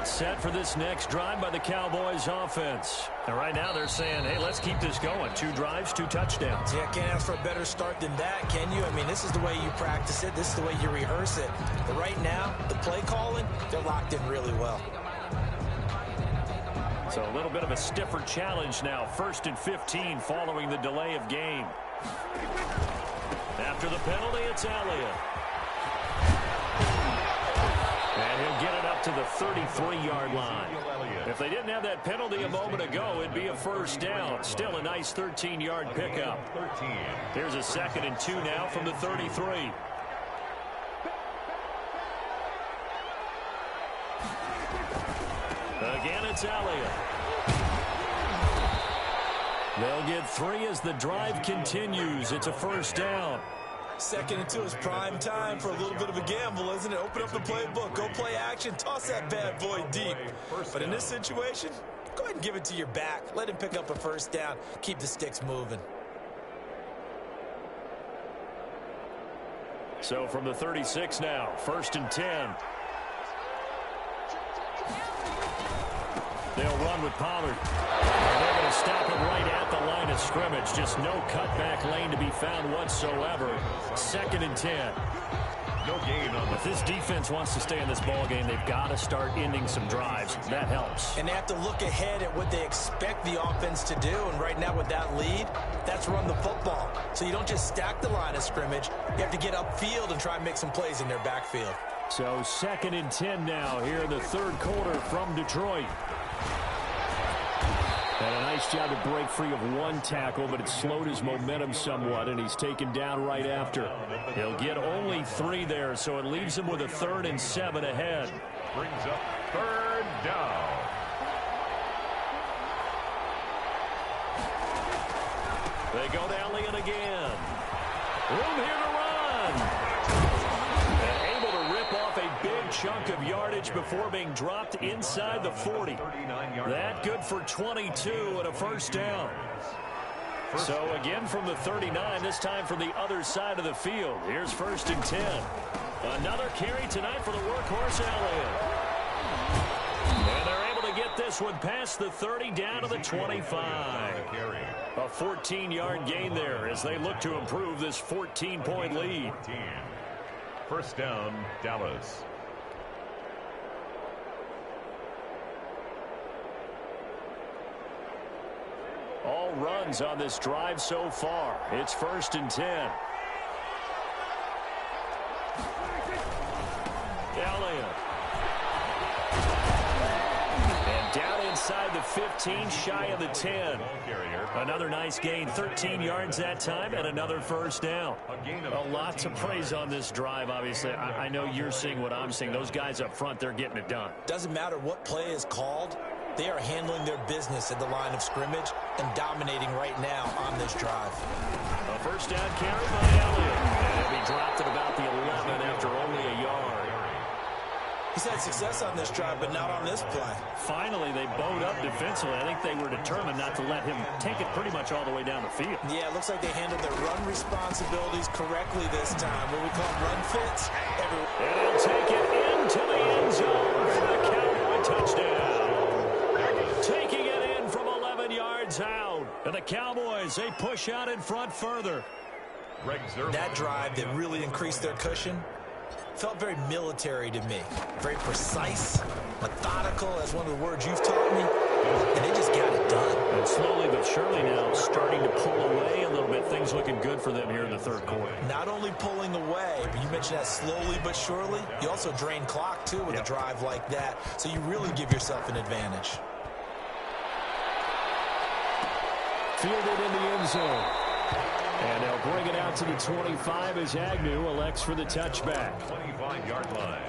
It's set for this next drive by the Cowboys offense. And right now they're saying, hey, let's keep this going. 2 drives, 2 touchdowns. Yeah, can't ask for a better start than that, can you? I mean, this is the way you practice it. This is the way you rehearse it. But right now, the play calling, they're locked in really well. So a little bit of a stiffer challenge now. 1st and 15 following the delay of game. After the penalty, it's Elliott. And he'll get it up to the 33-yard line. If they didn't have that penalty a moment ago, it'd be a first down. Still a nice 13-yard pickup. Here's a 2nd and 2 now from the 33. Again, it's Elliott. They'll get 3 as the drive continues. It's a first down. 2nd and 2 is prime time for a little bit of a gamble, isn't it? Open up the playbook, go play action, toss that bad boy deep. But in this situation, go ahead and give it to your back. Let him pick up a first down. Keep the sticks moving. So from the 36 now, 1st and 10. They'll run with Pollard. And they're going to stop him right at the line of scrimmage. Just no cutback lane to be found whatsoever. 2nd and 10. No gain on If this defense wants to stay in this ball game, they've got to start ending some drives. That helps. And they have to look ahead at what they expect the offense to do. And right now with that lead, that's run the football. So you don't just stack the line of scrimmage. You have to get upfield and try and make some plays in their backfield. So 2nd and 10 now here in the 3rd quarter from Detroit. And a nice job to break free of 1 tackle, but it slowed his momentum somewhat, and he's taken down right after. He'll get only 3 there, so it leaves him with a 3rd and 7 ahead. Brings up 3rd down. They go to Elliott again. Room here to run. And able to rip off a big chunk of yardage before being dropped inside the 40. That good for 22 and a first down. So again from the 39, this time from the other side of the field. Here's 1st and 10. Another carry tonight for the workhorse Elliott. And they're able to get this one past the 30 down to the 25. A 14-yard gain there as they look to improve this 14-point lead. First down, Dallas. All runs on this drive so far. It's 1st and 10. Elliott. And down inside the 15, shy of the 10. Another nice gain, 13 yards that time, and another first down. A lot to praise on this drive, obviously. I know you're seeing what I'm seeing. Those guys up front, they're getting it done. Doesn't matter what play is called. They are handling their business at the line of scrimmage and dominating right now on this drive. A first down carry by Elliott. And he'll be dropped at about the 11 after only a yard. He's had success on this drive, but not on this play. Finally, they bowed up defensively. I think they were determined not to let him take it pretty much all the way down the field. Yeah, it looks like they handled their run responsibilities correctly this time. What we call run fits. And he'll take it into the end zone for a Cowboy touchdown. Taking it in from 11 yards out. And the Cowboys, they push out in front further. That drive that really increased their cushion felt very military to me. Very precise, methodical, that's one of the words you've taught me. And they just got it done. And slowly but surely now starting to pull away a little bit. Things looking good for them here in the 3rd quarter. Not only pulling away, but you mentioned that slowly but surely. You also drain clock, too, with a drive like that. So you really give yourself an advantage. Fielded in the end zone. And they'll bring it out to the 25 as Agnew elects for the touchback. 25-yard line.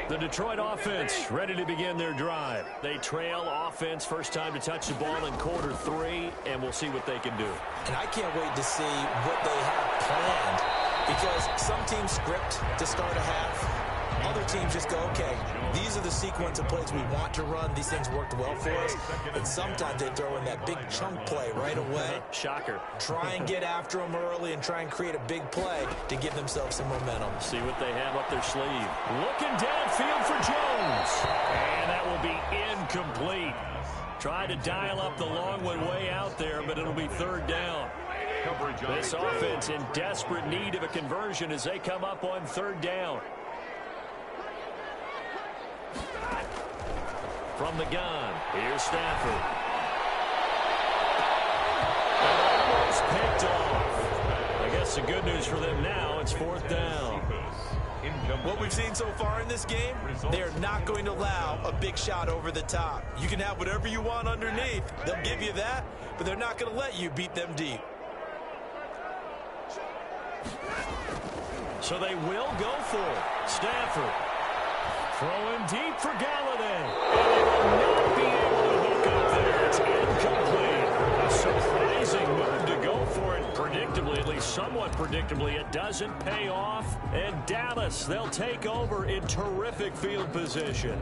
The Detroit offense ready to begin their drive. They trail offense, first time to touch the ball in quarter 3, and we'll see what they can do. And I can't wait to see what they have planned, because some teams script to start a half, other teams just go, okay, these are the sequence of plays we want to run. These things worked well for us. And sometimes they throw in that big chunk play right away. Shocker. Try and get after them early and try and create a big play to give themselves some momentum. See what they have up their sleeve. Looking downfield for Jones. And that will be incomplete. Tried to dial up the long one way out there, but it'll be third down. This offense in desperate need of a conversion as they come up on third down. From the gun, here's Stafford. Almost picked off. I guess the good news for them now, it's fourth down. What we've seen so far in this game, they are not going to allow a big shot over the top. You can have whatever you want underneath. They'll give you that, but they're not going to let you beat them deep. So they will go for it. Stafford throwing deep for Galladay. And they will not be able to hook up there. It's incomplete. A surprising move to go for it predictably, at least somewhat predictably. It doesn't pay off. And Dallas, they'll take over in terrific field position.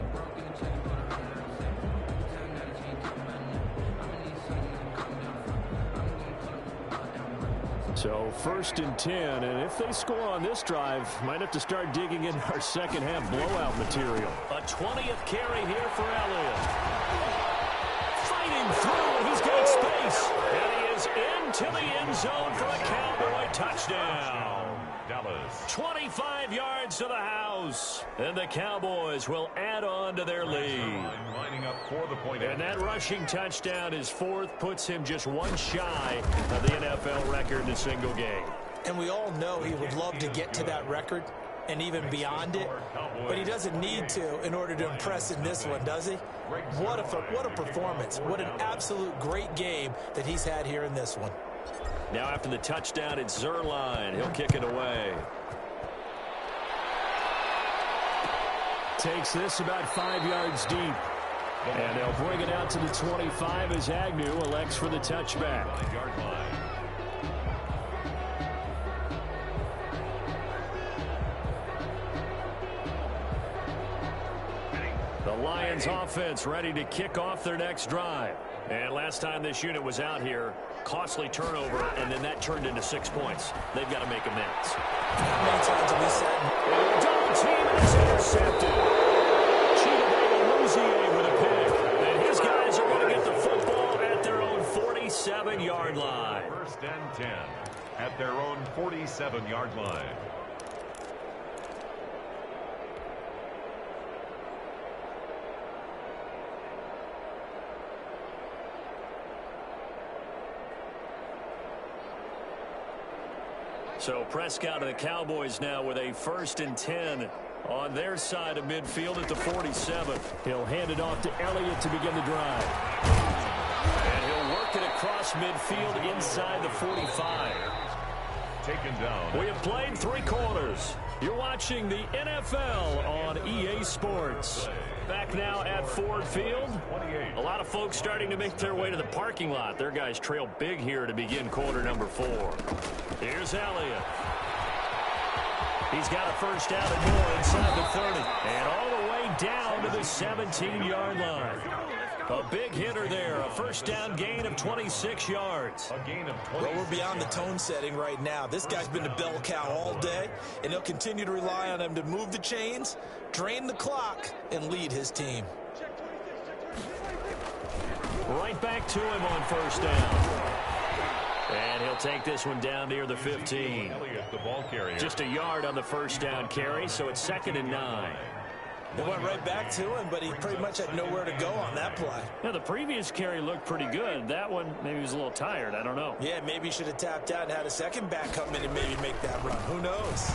So first and 10, and if they score on this drive, might have to start digging in our second half blowout material. A 20th carry here for Elliott. Fighting through, and he's got space. And he is into the end zone for a Cowboy touchdown. Dallas. 25 yards to the house. And the Cowboys will add on to their lead. Lining up for the point. And that rushing touchdown is fourth, puts him just one shy of the NFL record in a single game. And we all know he would love to get to that record and even beyond it, but he doesn't need to in order to impress in this one, does he? What a performance. What an absolute great game that he's had here in this one. Now after the touchdown, it's Zerline. He'll kick it away. Takes this about 5 yards deep. And they'll bring it out to the 25 as Agnew elects for the touchback. The Lions offense ready to kick off their next drive. And last time this unit was out here, costly turnover, and then that turned into 6 points. They've got to make amends. How many times have we said? Double team is intercepted. Chidobe with a pick. And his guys are going to get the football at their own 47-yard line. First and 10 at their own 47-yard line. So Prescott and the Cowboys now with a first and 10 on their side of midfield at the 47. He'll hand it off to Elliott to begin the drive. And he'll work it across midfield inside the 45. Taken down. We have played 3 quarters. You're watching the NFL on EA Sports. Back now at Ford Field. A lot of folks starting to make their way to the parking lot. Their guys trail big here to begin quarter number 4. Here's Elliott. He's got a first down and more inside the 30. And all the way down to the 17-yard line. A big hitter there. A first down gain of 26 yards. A gain of 20. Well, we're beyond the tone setting right now. This guy's been the bell cow all day, and he'll continue to rely on him to move the chains, drain the clock, and lead his team. Right back to him on first down. And he'll take this one down near the 15. Elliott, the ball carrier. Just a yard on the first down carry, so it's 2nd and 9. They went right back to him, but he pretty much had nowhere to go on that play. Now, the previous carry looked pretty good. That one, maybe he was a little tired. I don't know. Yeah, maybe he should have tapped out and had a second back come in and maybe make that run. Who knows?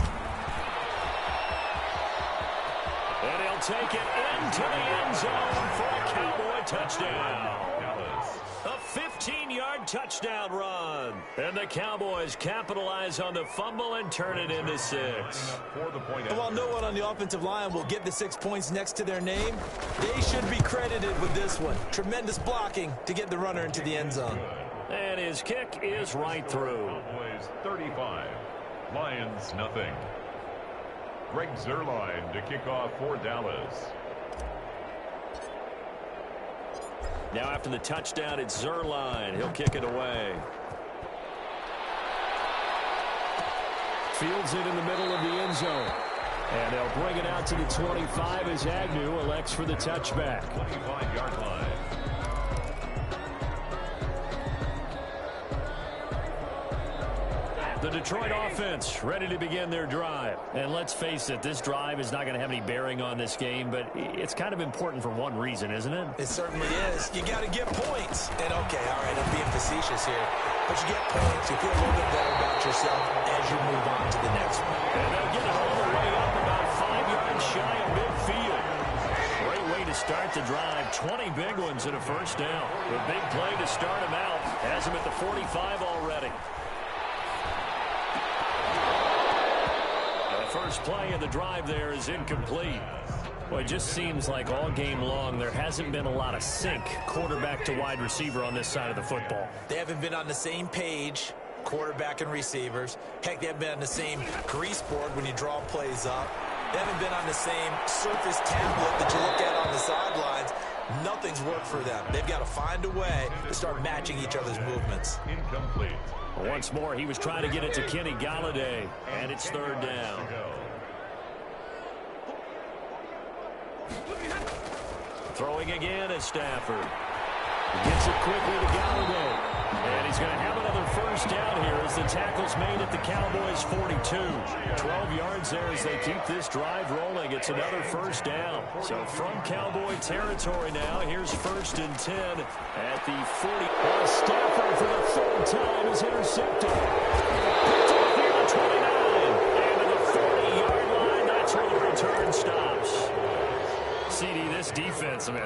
And he'll take it into the end zone for a Cowboy touchdown. A 15-yard touchdown run. And the Cowboys capitalize on the fumble and turn it into 6. And while no one on the offensive line will get the 6 points next to their name, they should be credited with this one. Tremendous blocking to get the runner into the end zone. And his kick is right through. Cowboys 35. Lions nothing. Greg Zuerlein to kick off for Dallas. Now after the touchdown, it's Zuerlein. He'll kick it away. Fields it in the middle of the end zone. And they'll bring it out to the 25 as Agnew elects for the touchback. 25-yard line. The Detroit offense ready to begin their drive. And let's face it, this drive is not going to have any bearing on this game, but it's kind of important for one reason, isn't it? It certainly is. You got to get points. And okay, all right, I'm being facetious here. But you get points, you feel a little bit better about yourself as you move on to the next one. And they'll get it all the way up about 5 yards shy of midfield. Great way to start the drive. 20 big ones and a first down. The big play to start him out. Has him at the 45 already. First play of the drive there is incomplete. Well, it just seems like all game long there hasn't been a lot of sync quarterback to wide receiver on this side of the football. They haven't been on the same page, quarterback and receivers. Heck, they haven't been on the same grease board when you draw plays up. They haven't been on the same surface tablet that you look at on the sidelines. Nothing's worked for them. They've got to find a way to start matching each other's movements. Incomplete. Once more, he was trying to get it to Kenny Galladay, and it's third down. Throwing again is Stafford. Gets it quickly to Galladay. And he's going to have another first down here as the tackle's made at the Cowboys' 42. 12 yards there as they keep this drive rolling. It's another first down. So from Cowboy territory now, here's 1st and 10 at the 40. Stafford for the third time is intercepted. Picked off here at 29. And to the 40-yard line, that's where the return stops. CD, this defense, I mean,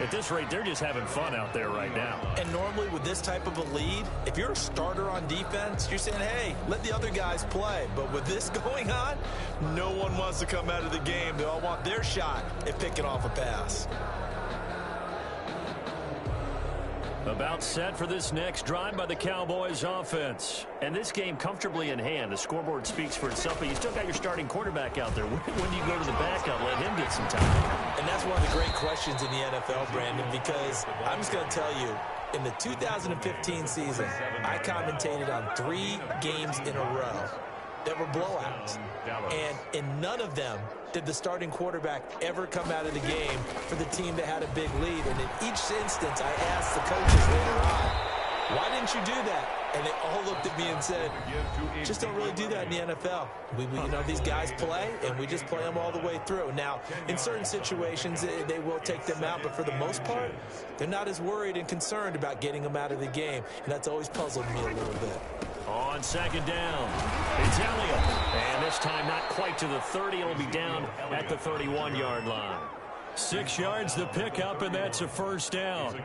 at this rate, they're just having fun out there right now. And normally with this type of a lead, if you're a starter on defense, you're saying, hey, let the other guys play. But with this going on, no one wants to come out of the game. They all want their shot at picking off a pass. About set for this next drive by the Cowboys offense. And this game comfortably in hand. The scoreboard speaks for itself, but you still got your starting quarterback out there. When do you go to the backup? Let him get some time. And that's one of the great questions in the NFL, Brandon, because I'm just going to tell you, in the 2015 season, I commentated on 3 games in a row that were blowouts. And in none of them did the starting quarterback ever come out of the game for the team that had a big lead. And in each instance, I asked the coaches later on, why didn't you do that? And they all looked at me and said, just don't really do that in the NFL. We you know, these guys play, and we just play them all the way through. Now, in certain situations, they will take them out, but for the most part, they're not as worried and concerned about getting them out of the game. And that's always puzzled me a little bit. On second down, it's Elliott. And this time not quite to the 30. It'll be down at the 31-yard line. 6 yards the pickup, and that's a first down.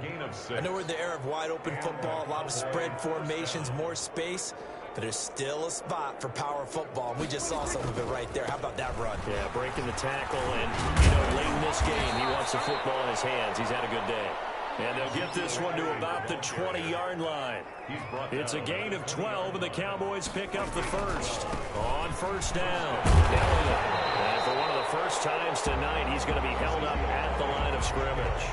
I know we're in the era of wide-open football, a lot of spread formations, more space, but there's still a spot for power football. We just saw some of it right there. How about that run? Yeah, breaking the tackle, and, you know, late in this game, he wants the football in his hands. He's had a good day. And they'll get this one to about the 20-yard line. It's a gain of 12, and the Cowboys pick up the first. On first down, Elliott. And for one of the first times tonight, he's going to be held up at the line of scrimmage.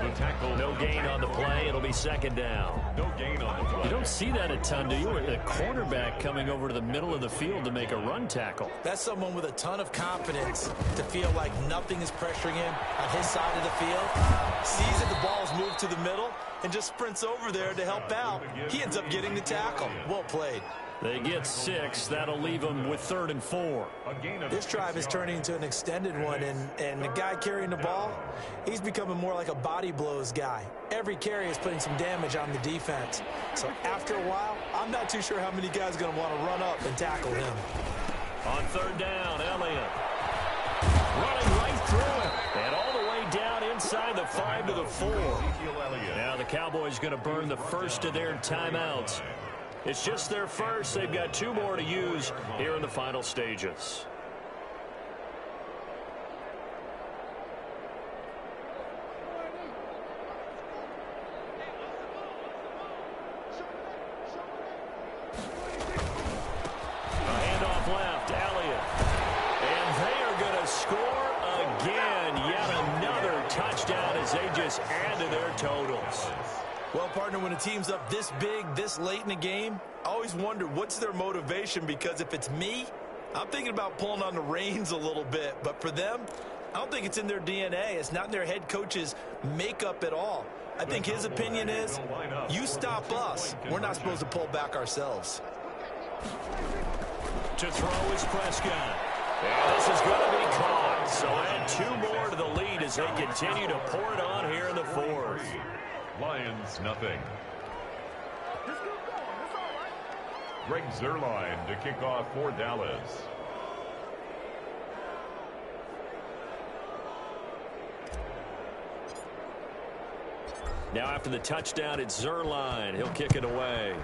The tackle. No gain on the play. It'll be second down. No gain on the play. You don't see that a ton, do you? A cornerback coming over to the middle of the field to make a run tackle. That's someone with a ton of confidence to feel like nothing is pressuring him on his side of the field. Sees that the ball's moved to the middle and just sprints over there to help out. He ends up getting the tackle. Well played. They get 6. That'll leave them with 3rd and 4. This drive is turning into an extended one, and the guy carrying the ball, he's becoming more like a body blows guy. Every carry is putting some damage on the defense. So after a while, I'm not too sure how many guys are going to want to run up and tackle him. On third down, Elliott running right through it, and all the way down inside the 5 to the 4. Now the Cowboys going to burn the first of their timeouts. It's just their first. They've got 2 more to use here in the final stages. A handoff left. Elliott just add to their totals. Well, partner, when a team's up this big, this late in the game, I always wonder what's their motivation, because if it's me, I'm thinking about pulling on the reins a little bit. But for them, I don't think it's in their DNA. It's not in their head coach's makeup at all. I think his opinion is, you stop us, we're not supposed to pull back ourselves. To throw is Prescott. And this is going to be caught. So add 2 more to the lead as they continue to pour it on here in the fourth. Lions, nothing. Greg Zuerlein to kick off for Dallas. Now after the touchdown, it's Zuerlein. He'll kick it away.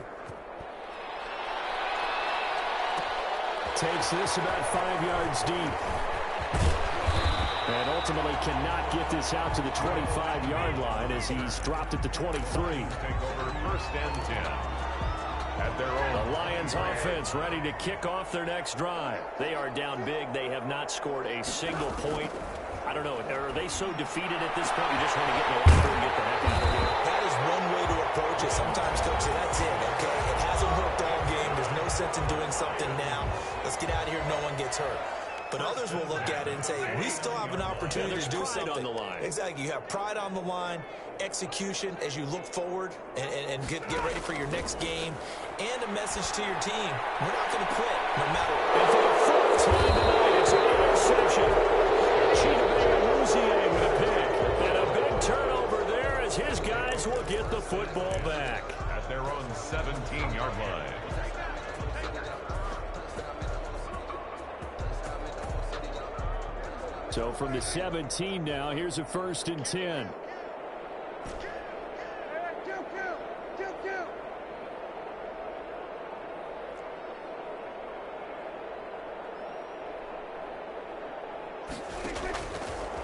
Takes this about 5 yards deep. And ultimately cannot get this out to the 25-yard line as he's dropped at the 23. Take over 1st and 10. At their own. The Lions offense ready to kick off their next drive. They are down big. They have not scored a single point. I don't know. Are they so defeated at this point you just want to get in the locker and get the heck out of here? That is one way to approach it. Sometimes, Coach, that's it, okay? It hasn't worked all game. There's no sense in doing something now. Let's get out of here. No one gets hurt. But others will look at it and say, we still have an opportunity to do something. On the line. Exactly. You have pride on the line, execution as you look forward and get ready for your next game, and a message to your team. We're not going to quit no matter what. And for the fourth time tonight, it's an interception. With a pick. And a big turnover there as his guys will get the football back. At their own 17-yard line. So from the 17 now, here's a 1st and 10.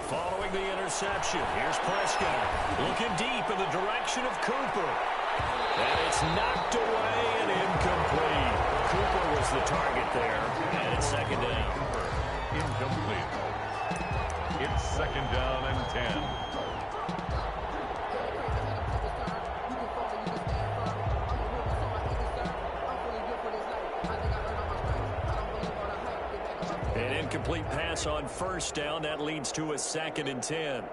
Following the interception, here's Prescott looking deep in the direction of Cooper. And it's knocked away and incomplete. Cooper was the target there, and it's 2nd down. Incomplete. It's 2nd down and 10. An incomplete pass on 1st down. That leads to a 2nd and 10.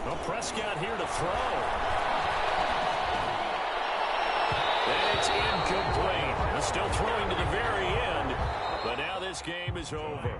Well, Prescott here to throw. And it's incomplete. He's still throwing to the very end. But now this game is over.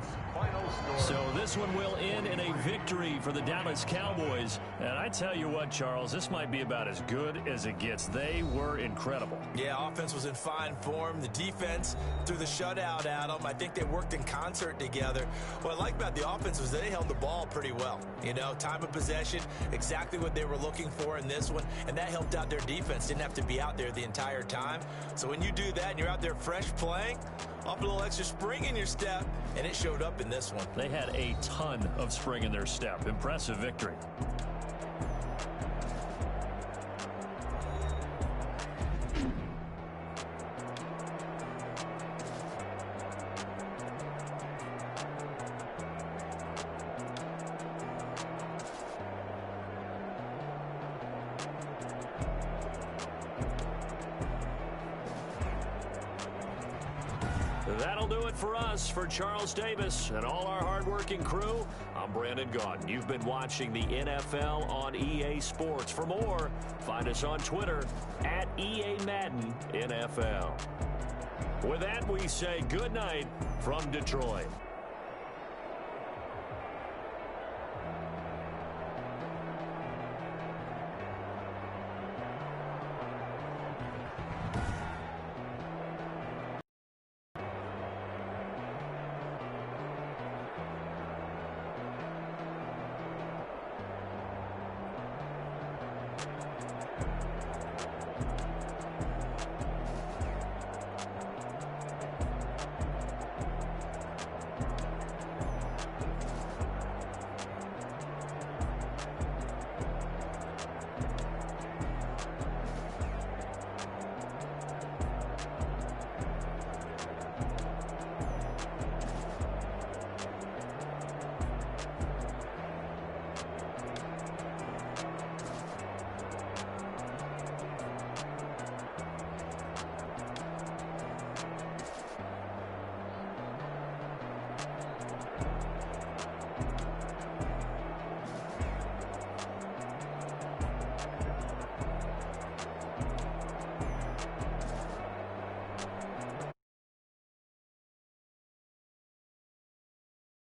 So this one will end in a victory for the Dallas Cowboys. And I tell you what, Charles, this might be about as good as it gets. They were incredible. Yeah, offense was in fine form. The defense threw the shutout at them. I think they worked in concert together. What I like about the offense was they held the ball pretty well. You know, time of possession, exactly what they were looking for in this one. And that helped out their defense. Didn't have to be out there the entire time. So when you do that and you're out there fresh playing, off a little extra spring in your step, and it showed up in this one. They had a ton of spring in their step. Impressive victory. That'll do it for us. For Charles Davis and all our hardworking crew, I'm Brandon Gaudin. You've been watching the NFL on EA Sports. For more, find us on Twitter at EA Madden NFL. With that, we say good night from Detroit.